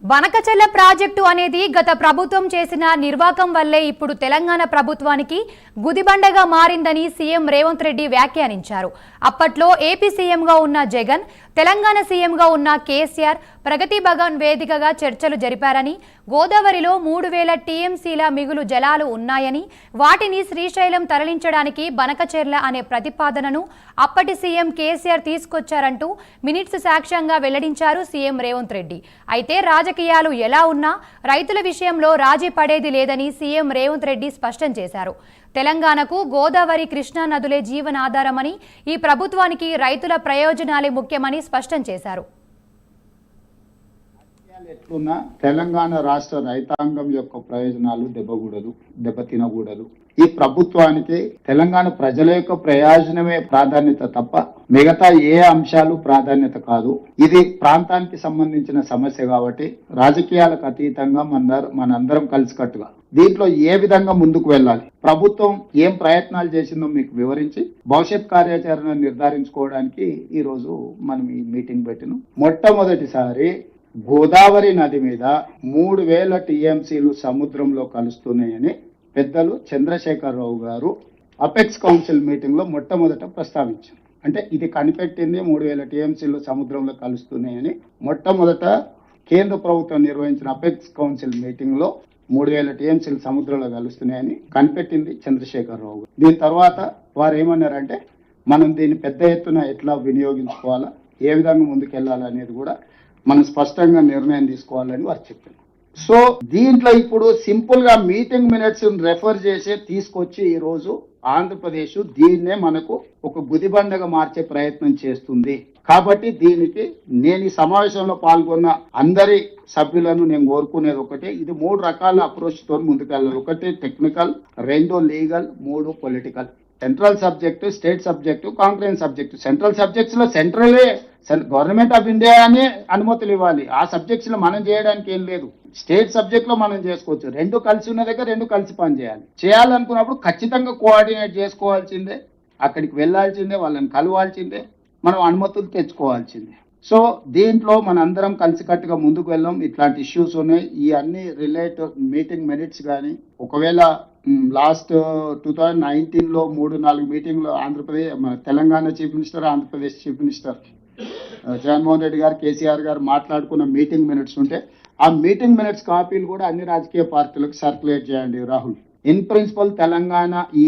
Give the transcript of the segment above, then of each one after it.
Banakacherla project అనేది గత ప్రభుత్వం చేసిన నిర్వాకం వల్లే ఇప్పుడు తెలంగాణ ప్రభుత్వానికి గుదిబండగా మారిందని సీఎం రేవంత్ రెడ్డి వ్యాఖ్యానించారు. అప్పట్లో ఏపీ సీఎంగా ఉన్న జగన్, తెలంగాణ సీఎంగా ఉన్న కేసీఆర్ ప్రగతి భవన్ వేదికగా చర్చలు జరిపారని, గోదావరిలో 3000 టీఎంసీల మిగులు జలాలు ఉన్నాయని, వాటిని శ్రీశైలం తరలించడానికి బనకచెర్ల అనే ప్రతిపాదనను అప్పటి సీఎం కేసీఆర్ తీసుకొచ్చారంటూ మినిట్స్ సాక్ష్యంగా వెల్లడించారు సీఎం రేవంత్ రెడ్డి. అయితే రాజకీయాలు ఎలా ఉన్నా రైతుల విషయంలో రాజీ పడేది లేదని సీఎం రేవంత్ రెడ్డి స్పష్టం చేశారు. తెలంగాణకు గోదావరి, కృష్ణా నదులే జీవనాధారమని, ఈ ప్రభుత్వానికి రైతుల ప్రయోజనాలే ముఖ్యమని స్పష్టం చేశారు. ఎట్లున్నా తెలంగాణ రాష్ట్ర రైతాంగం యొక్క ప్రయోజనాలు దెబ్బతినకూడదు. ఈ ప్రభుత్వానికి తెలంగాణ ప్రజల యొక్క ప్రయోజనమే ప్రాధాన్యత తప్ప మిగతా ఏ అంశాలు ప్రాధాన్యత కాదు. ఇది ప్రాంతానికి సంబంధించిన సమస్య కాబట్టి రాజకీయాలకు అతీతంగా మనందరం కలిసికట్టుగా దీంట్లో ఏ విధంగా ముందుకు వెళ్ళాలి, ప్రభుత్వం ఏం ప్రయత్నాలు చేసిందో మీకు వివరించి భవిష్యత్ కార్యాచరణ నిర్ధారించుకోవడానికి ఈ రోజు మనం ఈ మీటింగ్ పెట్టినాం. మొట్టమొదటిసారి గోదావరి నది మీద 3000 టీఎంసీలు సముద్రంలో కలుస్తున్నాయని పెద్దలు చంద్రశేఖరరావు గారు అపెక్స్ కౌన్సిల్ మీటింగ్ లో మొట్టమొదట ప్రస్తావించారు. అంటే ఇది కనిపెట్టింది 3000 టీఎంసీలు సముద్రంలో కలుస్తున్నాయని మొట్టమొదట కేంద్ర ప్రభుత్వం నిర్వహించిన అపెక్స్ కౌన్సిల్ మీటింగ్ లో 3000 టీఎంసీలు సముద్రంలో కలుస్తున్నాయని కనిపెట్టింది చంద్రశేఖరరావు గారు. దీని తర్వాత వారు ఏమన్నారంటే మనం దీన్ని పెద్ద ఎత్తున ఎట్లా వినియోగించుకోవాలా, ఏ విధంగా ముందుకెళ్లాలనేది కూడా మనం స్పష్టంగా నిర్ణయం తీసుకోవాలని వారు చెప్పారు. సో దీంట్లో ఇప్పుడు సింపుల్ గా మీటింగ్ మినిట్స్ రెఫర్ చేసి తీసుకొచ్చి ఈ రోజు ఆంధ్రప్రదేశ్ దీన్నే మనకు ఒక గుదిబండగా మార్చే ప్రయత్నం చేస్తుంది. కాబట్టి దీనికి నేను ఈ సమావేశంలో పాల్గొన్న అందరి సభ్యులను నేను కోరుకునేది ఒకటే, ఇది 3 రకాల అప్రోచ్ తో ముందుకెళ్ళాలి. ఒకటి technical, 2 legal, 3 political. Central subject, state subject, concurrence subject. Central subjects లో సెంట్రలే గవర్నమెంట్ ఆఫ్ ఇండియా అని అనుమతులు ఇవ్వాలి. ఆ సబ్జెక్ట్స్ లో మనం చేయడానికి ఏం లేదు. స్టేట్ సబ్జెక్ట్ లో మనం చేసుకోవచ్చు. 2 కలిసి ఉన్న దగ్గర 2 కలిసి పనిచేయాలి. చేయాలనుకున్నప్పుడు ఖచ్చితంగా కోఆర్డినేట్ చేసుకోవాల్సిందే, అక్కడికి వెళ్లాల్సిందే, వాళ్ళని కలవాల్సిందే, మనం అనుమతులు తెచ్చుకోవాల్సిందే. సో దీంట్లో మనందరం కలిసికట్టుగా ముందుకు వెళ్ళాం. ఇట్లాంటి ఇష్యూస్ ఉన్నాయి. ఈ అన్ని రిలేటెడ్ మీటింగ్ మినిట్స్ కానీ ఒకవేళ లాస్ట్ 2019లో 3-4 మీటింగ్లో ఆంధ్రప్రదేశ్ మన Telangana chief minister, Andhra Pradesh chief minister Jaganmohan Reddy గారు, కేసీఆర్ గారు మాట్లాడుకున్న మీటింగ్ మినిట్స్ ఉంటే ఆ మీటింగ్ మినిట్స్ కాపీలు కూడా అన్ని రాజకీయ పార్టీలకు సర్క్యులేట్ చేయండి రాహుల్. ఇన్ ప్రిన్సిపల్ తెలంగాణ ఈ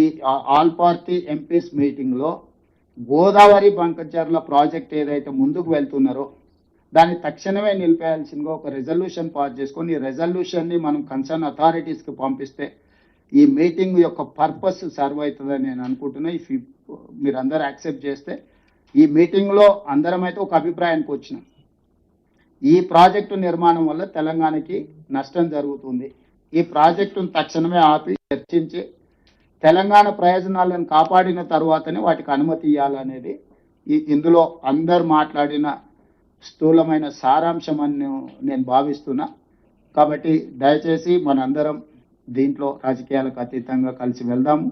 ఆల్ పార్టీ ఎంపీస్ మీటింగ్ లో గోదావరి బంకచర్ల ప్రాజెక్ట్ ఏదైతే ముందుకు వెళ్తున్నారో దాన్ని తక్షణమే నిలిపేయాల్సిందిగా ఒక రెజల్యూషన్ పాస్ చేసుకొని ఈ రెజల్యూషన్ ని మనం కన్సర్న్ అథారిటీస్ కి పంపిస్తే ఈ మీటింగ్ యొక్క పర్పస్ సర్వ్ అవుతుందని నేను అనుకుంటున్నా. ఇఫ్ మీరందరూ యాక్సెప్ట్ చేస్తే ఈ మీటింగ్ లో అందరం అయితే ఒక అభిప్రాయానికి వచ్చినాం, ఈ ప్రాజెక్టు నిర్మాణం వల్ల తెలంగాణకి నష్టం జరుగుతుంది, ఈ ప్రాజెక్టును తక్షణమే ఆపి చర్చించి తెలంగాణ ప్రయోజనాలను కాపాడిన తర్వాతనే వాటికి అనుమతి ఇవ్వాలనేది ఇందులో అందరు మాట్లాడిన స్థూలమైన సారాంశం అని నేను భావిస్తున్నా. కాబట్టి దయచేసి మనందరం దీంట్లో రాజకీయాలకు అతీతంగా కలిసి వెళ్దాము.